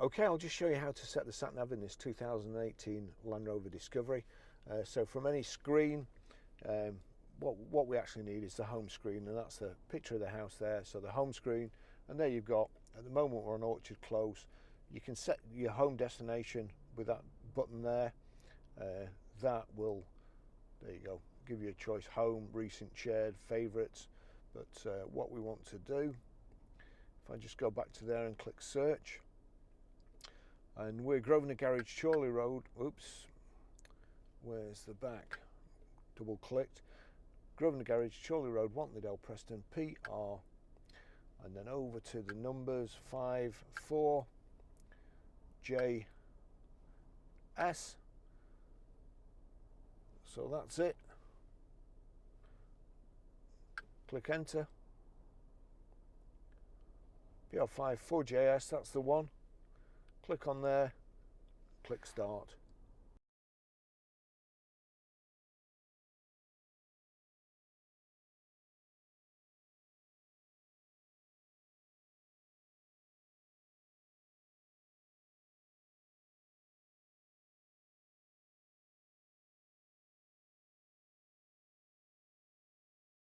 Okay, I'll just show you how to set the sat nav in this 2018 Land Rover Discovery. So from any screen, what we actually need is the home screen, and that's the picture of the house there. So the home screen, and there you've got, at the moment we're on Orchard Close, you can set your home destination with that button there. That will, there you go, give you a choice: home, recent, shared, favourites. But what we want to do, if I just go back to there and click search, and we're Grosvenor Garage, Chorley Road. Oops, where's the back? Double clicked. Grosvenor Garage, Chorley Road, Wantleydale, Preston, PR, and then over to the numbers 54 JS. So that's it. Click enter. PR54JS, that's the one. Click on there, click start.